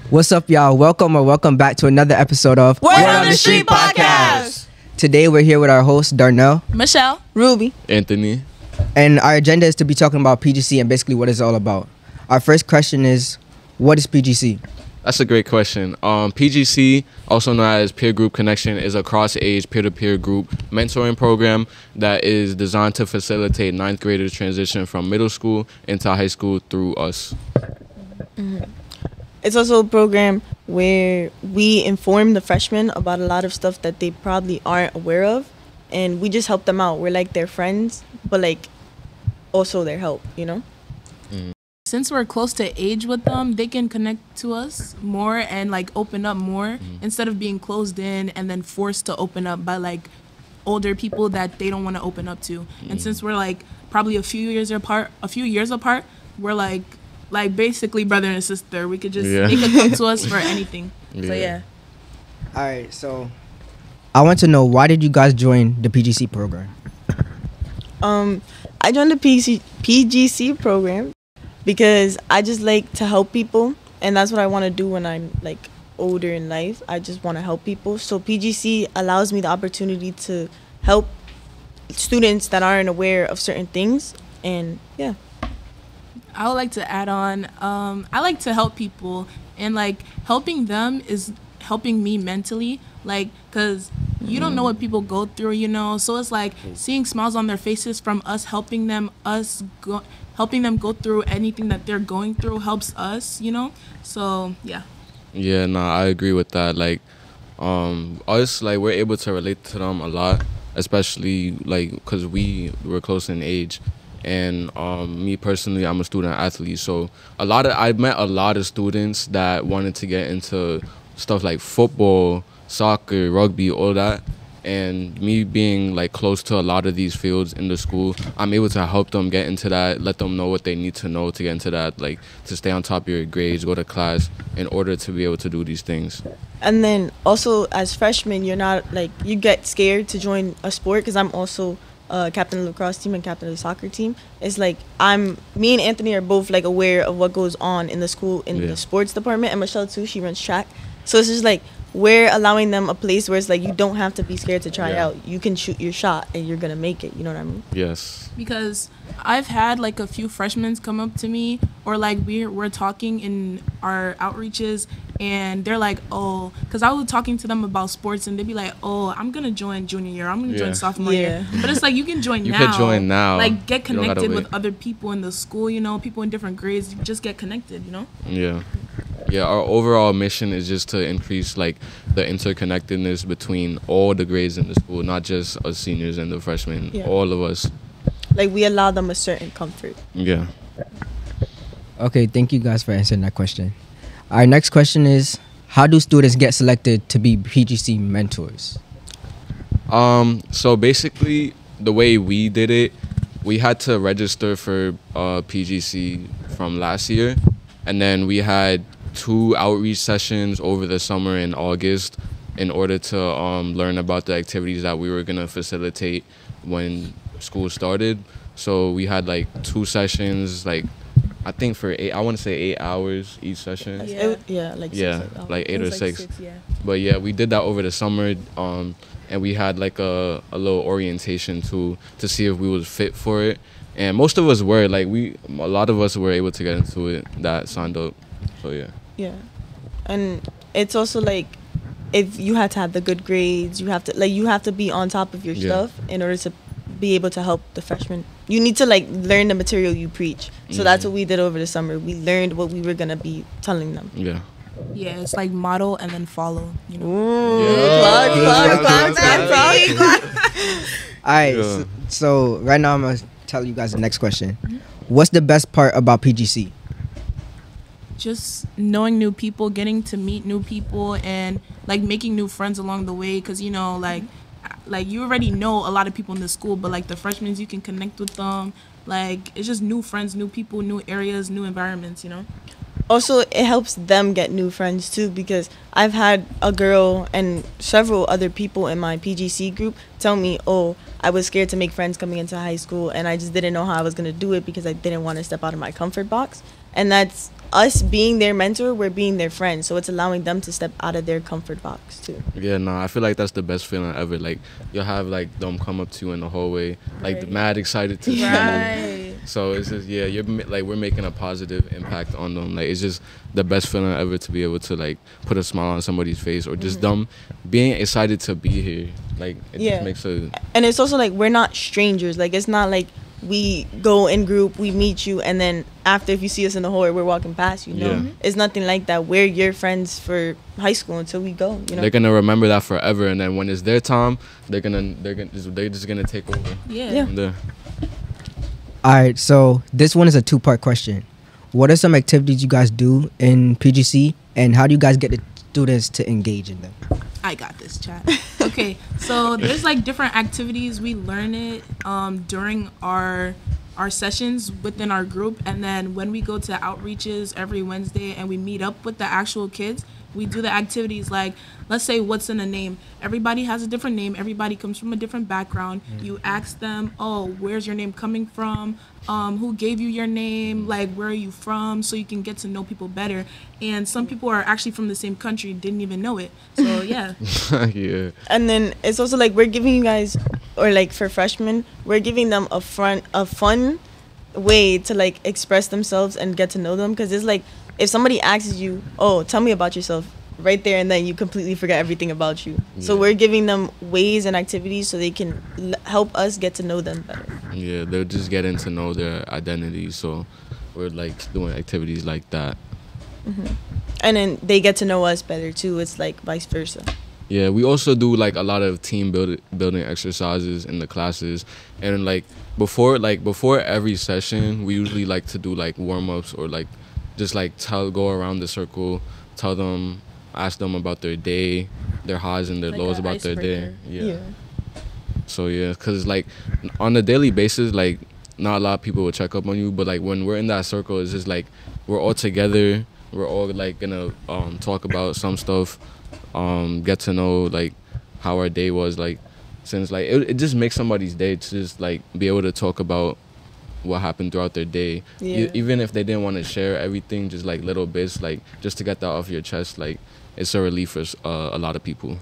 What's up, y'all? Welcome back to another episode of Word on the Street Podcast. Today we're here with our hosts, Darnell, Michelle, Ruby, Anthony. And our agenda is to be talking about PGC and basically what it's all about. Our first question is, what is PGC? That's a great question. PGC, also known as Peer Group Connection, is a cross-age peer-to-peer group mentoring program that is designed to facilitate ninth graders transition from middle school into high school through us. Mm-hmm. It's also a program where we inform the freshmen about a lot of stuff that they probably aren't aware of, and we just help them out. We're like their friends, but like also their help, you know? Since we're close to age with them, they can connect to us more and like open up more instead of being closed in and then forced to open up by like older people that they don't want to open up to. And since we're like probably a few years apart, we're like basically brother and sister. We could just they could come to us for anything. So yeah. All right, so I want to know, why did you guys join the PGC program? I joined the PGC program because I just like to help people, and that's what I want to do when I'm like older in life. I just want to help people. So PGC allows me the opportunity to help students that aren't aware of certain things, and yeah. I would like to add on, I like to help people, and like helping them is helping me mentally, like, because you don't know what people go through, you know, so it's like seeing smiles on their faces from us, helping them go through anything that they're going through helps us, you know. So yeah. Yeah, no, I agree with that. Like us, like, we're able to relate to them a lot, especially like because we were close in age. And me personally, I'm a student athlete, so I met a lot of students that wanted to get into stuff like football, soccer, rugby, all that. And me being like close to a lot of these fields in the school, I'm able to help them get into that, let them know what they need to know to get into that, like to stay on top of your grades, go to class in order to be able to do these things. And then also as freshmen, you're not like, you get scared to join a sport, because I'm also captain of the lacrosse team and captain of the soccer team. It's like me and Anthony are both like aware of what goes on in the school in the sports department, and Michelle too, she runs track. So it's just like we're allowing them a place where it's like you don't have to be scared to try out. You can shoot your shot and you're gonna make it. You know what I mean? Yes. Because I've had like a few freshmen come up to me, or like we're talking in our outreaches, and they're like, oh, because I was talking to them about sports, and they'd be like, oh, I'm gonna join junior year, I'm gonna join sophomore year. But it's like you can join now. You can join now. Like get connected with other people in the school, you know, people in different grades. You just get connected, you know. Yeah. Yeah, our overall mission is just to increase like the interconnectedness between all the grades in the school, not just us seniors and the freshmen, all of us. Like we allow them a certain comfort. Yeah. Okay, thank you guys for answering that question. Our next question is, how do students get selected to be PGC mentors? So basically, the way we did it, we had to register for PGC from last year, and then we had 2 outreach sessions over the summer in August in order to learn about the activities that we were going to facilitate when school started. So we had like 2 sessions, like I think for 8 hours each session. Like 8 or 6. But yeah, we did that over the summer, and we had like a little orientation to see if we was fit for it. And most of us were, like a lot of us were able to get into it that signed up. So yeah. Yeah. And it's also like, if you have to have the good grades, you have to be on top of your stuff in order to be able to help the freshmen. You need to like learn the material you preach. So that's what we did over the summer. We learned what we were gonna be telling them. Yeah. Yeah, it's like model and then follow, you know. All right, so right now I'm gonna tell you guys the next question. What's the best part about PGC? Just knowing new people, getting to meet new people, and like making new friends along the way, because you know, like you already know a lot of people in the school, but like the freshmen, you can connect with them. Like it's just new friends, new people, new areas, new environments, you know. also it helps them get new friends too, because I've had a girl and several other people in my PGC group tell me, oh, I was scared to make friends coming into high school and I just didn't know how I was going to do it because I didn't want to step out of my comfort box. And that's us being their mentor, we're being their friend, so it's allowing them to step out of their comfort box too. Yeah, no, I feel like that's the best feeling ever. Like, you'll have like them come up to you in the hallway, like Right. mad excited to see you. Right. So it's just, yeah, like we're making a positive impact on them. Like, it's just the best feeling ever to be able to like put a smile on somebody's face, or just them being excited to be here. Like, it Yeah. just makes a And it's also like we're not strangers. Like, it's not like we go in group, we meet you, and then after, if you see us in the hallway, we're walking past you. No, Yeah. it's nothing like that. We're your friends for high school until we go. You know. they're gonna remember that forever, and then when it's their time, they're just gonna take over. Yeah. from there. All right, so this one is a two-part question. What are some activities you guys do in PGC, and how do you guys get the students to engage in them? I got this, chat. Okay, so there's like different activities. We learn it during our sessions within our group, and then when we go to outreaches every Wednesday and we meet up with the actual kids, we do the activities like, let's say, what's in a name. Everybody has a different name. Everybody comes from a different background. You ask them, oh, where's your name coming from? Who gave you your name? Like, where are you from? So you can get to know people better. And some people are actually from the same country, didn't even know it. So yeah. Yeah. And then it's also like we're giving you guys, or like for freshmen, we're giving them a fun way to like express themselves and get to know them, because it's like if somebody asks you, oh, tell me about yourself, right there and then you completely forget everything about you. So Yeah. we're giving them ways and activities so they can help us get to know them better. Yeah, they're just getting to know their identity. So we're like doing activities like that. And then they get to know us better too. It's like vice versa. Yeah, we also do like a lot of team building exercises in the classes, and like before every session, we usually like to do like warm ups, or like just like go around the circle, ask them about their day, their highs and their Like lows a about their day. icebreaker. So yeah, cause like on a daily basis, like not a lot of people will check up on you, but like when we're in that circle, it's just like we're all together. We're all like gonna talk about some stuff, get to know like how our day was, like since like it just makes somebody's day to just like be able to talk about what happened throughout their day. Yeah. Even if they didn't want to share everything, just like little bits, like just to get that off your chest, like it's a relief for a lot of people.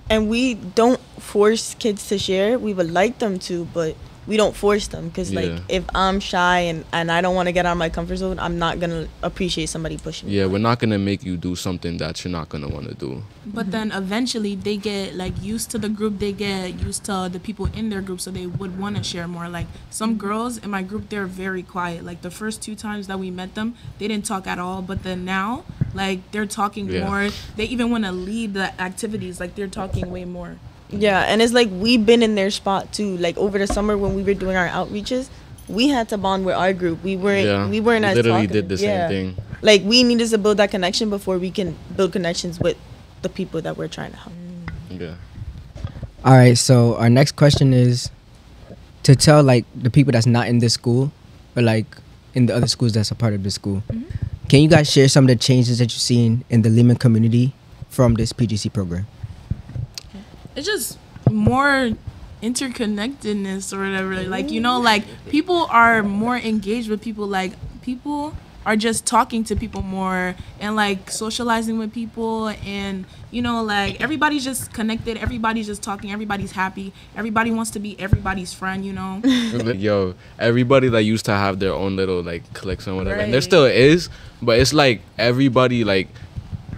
And we don't force kids to share. We would like them to, but we don't force them, because like Yeah. if I'm shy and I don't want to get out of my comfort zone, I'm not gonna appreciate somebody pushing me. Yeah, we're not gonna make you do something that you're not gonna want to do. But then eventually they get like used to the group, they get used to the people in their group, so they would want to share more. Like some girls in my group, they're very quiet. Like the first 2 times that we met them, they didn't talk at all. But then now, like they're talking Yeah. more. They even want to lead the activities. Like they're talking way more. Yeah, and it's like we've been in their spot too. Like over the summer when we were doing our outreaches, we had to bond with our group. We weren't as literally talkative. did the same Yeah. thing. Like we needed to build that connection before we can build connections with the people that we're trying to help. Yeah. All right, so our next question is to tell like the people that's not in this school, or like in the other schools that's a part of this school. Can you guys share some of the changes that you've seen in the Lehman community from this PGC program? It's just more interconnectedness or whatever. Like, you know, like people are more engaged with people. Like people are just talking to people more and like socializing with people, and you know, like everybody's just connected, everybody's just talking, everybody's happy, everybody wants to be everybody's friend, you know. Yo, everybody that used to have their own little like cliques and whatever, and there Right. still is, but it's like everybody like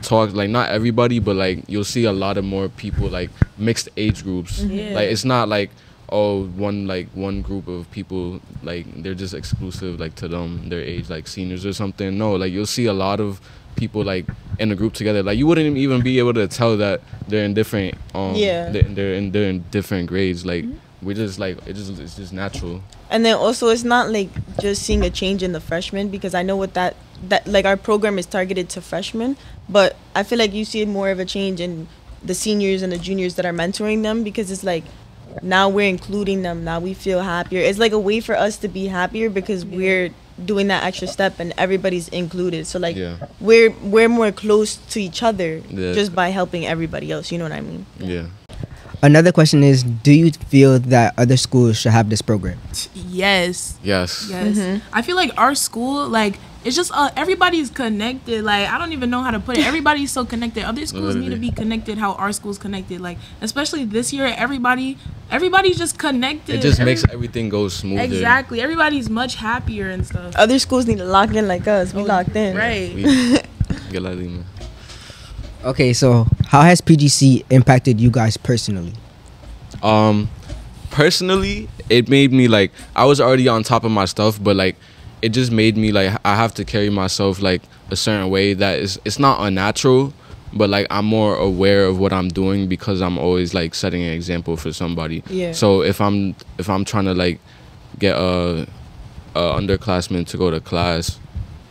talks, like not everybody, but like you'll see a lot of more people, like mixed age groups. Yeah. Like it's not like one group of people, like they're just exclusive like to them, their age, like seniors or something. No, like you'll see a lot of people like in a group together. Like you wouldn't even be able to tell that they're in different Yeah. they're in different grades. Like we just like it's just natural. And then also it's not like just seeing a change in the freshmen, because I know what that like our program is targeted to freshmen, but I feel like you see more of a change in the seniors and the juniors that are mentoring them, because it's like now we're including them. Now we feel happier. It's like a way for us to be happier because we're doing that extra step and everybody's included. So like we're more close to each other just by helping everybody else. You know what I mean? Yeah. Another question is, do you feel that other schools should have this program? Yes. Yes. I feel like our school, like, it's just everybody's connected. Like, I don't even know how to put it. Everybody's so connected. Other schools need to be connected how our school's connected. Like, especially this year, everybody's just connected. It just makes everything go smoother. Exactly. Everybody's much happier and stuff. Other schools need to lock in like us. We locked in. Right. Get like Lehman. Okay, so how has PGC impacted you guys personally? Personally, it made me like, I was already on top of my stuff, but like it just made me like I have to carry myself like a certain way that it's not unnatural, but like I'm more aware of what I'm doing because I'm always like setting an example for somebody. Yeah. So if I'm trying to like get a underclassman to go to class,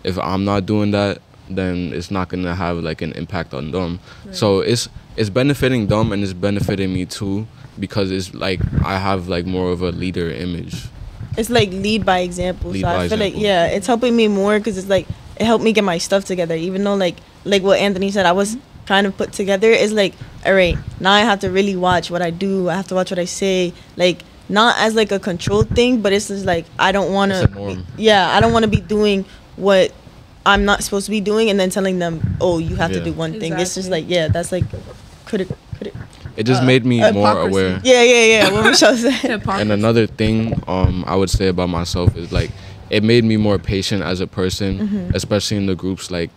if I'm not doing that, then it's not gonna have like an impact on them. Right. So it's benefiting them and it's benefiting me too, because it's like I have like more of a leader image. It's like lead by example. So I feel like it's helping me more because it's like it helped me get my stuff together. Even though like what Anthony said, I was trying to put together. It's like, all right, now I have to really watch what I do. I have to watch what I say. Like, not as like a controlled thing, but it's just like I don't want to. I don't want to be doing what I'm not supposed to be doing and then telling them, oh, you have to do one thing. It's just like, that's like critic. It just made me more aware. Yeah. What Michelle said. And another thing I would say about myself is like it made me more patient as a person, especially in the groups. Like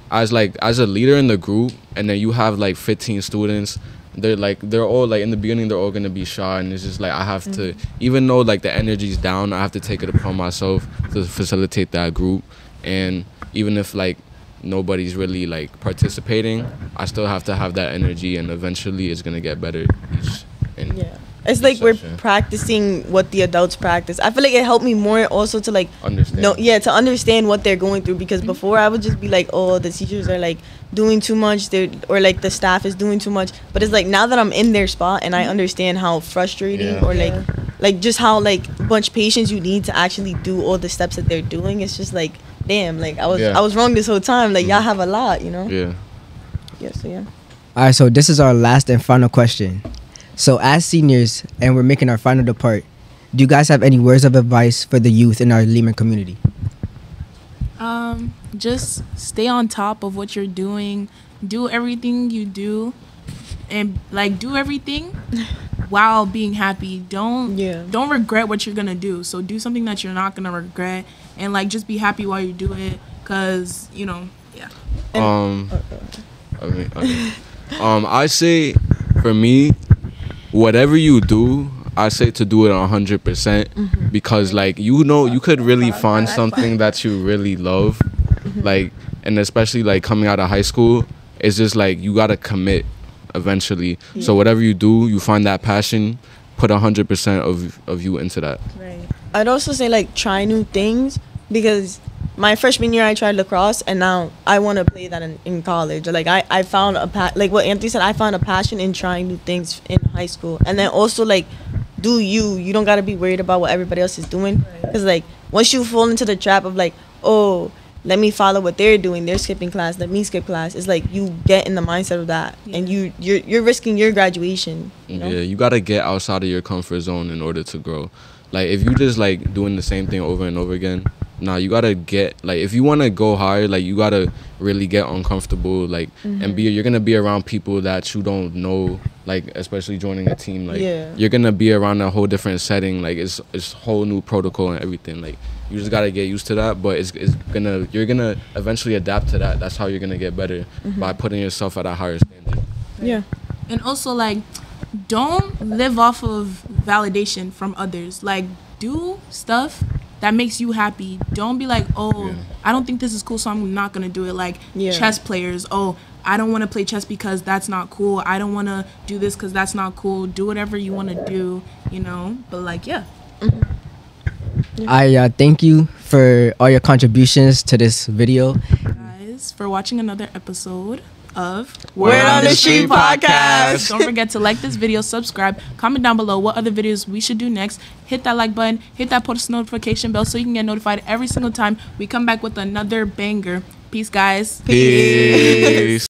as a leader in the group, and then you have like 15 students. They're all like in the beginning they're all gonna be shy, and it's just like I have to, even though like the energy's down, I have to take it upon myself to facilitate that group. And even if like nobody's really like participating, I still have to have that energy, and eventually it's gonna get better. It's like we're practicing what the adults practice. I feel like it helped me more also to like understand. To understand what they're going through, because before I would just be like, oh, the teachers are like doing too much, or like the staff is doing too much. But it's like now that I'm in their spot and I understand how frustrating or like just how like much patience you need to actually do all the steps that they're doing. It's just like, damn, like I was wrong this whole time. Like y'all have a lot, you know. All right, so this is our last and final question. So as seniors, and we're making our final depart, do you guys have any words of advice for the youth in our Lehman community? Just stay on top of what you're doing. Do everything you do, and like do everything while being happy. Don't regret what you're gonna do. So do something that you're not gonna regret, and like just be happy while you do it, cause you know, I say for me, whatever you do, I say to do it 100%, because like you could really find something that you really love, like, and especially like coming out of high school, it's just like you gotta commit eventually. So whatever you do, you find that passion, put 100% of you into that. Right. I'd also say like try new things, because my freshman year I tried lacrosse, and now I want to play that in college. Like I found like what Anthony said, I found a passion in trying new things in high school. And then also like do you don't got to be worried about what everybody else is doing, because like once you fall into the trap of like, oh, let me follow what they're doing, they're skipping class, let me skip class, it's like you get in the mindset of that, and you're risking your graduation, you know? You got to get outside of your comfort zone in order to grow. Like if you just like doing the same thing over and over again, you gotta get, like, if you want to go higher, like you gotta really get uncomfortable, like, and you're gonna be around people that you don't know, like especially joining a team, like you're gonna be around a whole different setting, like it's whole new protocol and everything. Like you just gotta get used to that, but you're gonna eventually adapt to that. That's how you're gonna get better, by putting yourself at a higher standard. And also like don't live off of validation from others. Like do stuff that makes you happy. Don't be like, oh, I don't think this is cool, so I'm not gonna do it. Like chess players, oh, I don't want to play chess because that's not cool. I don't want to do this because that's not cool. Do whatever you want to do, you know. But like, I thank you for all your contributions to this video. Guys, for watching another episode of Word on the Street podcast. Don't forget to like this video, subscribe, comment down below what other videos we should do next. Hit that like button, hit that post notification bell so you can get notified every single time we come back with another banger. Peace, guys. Peace.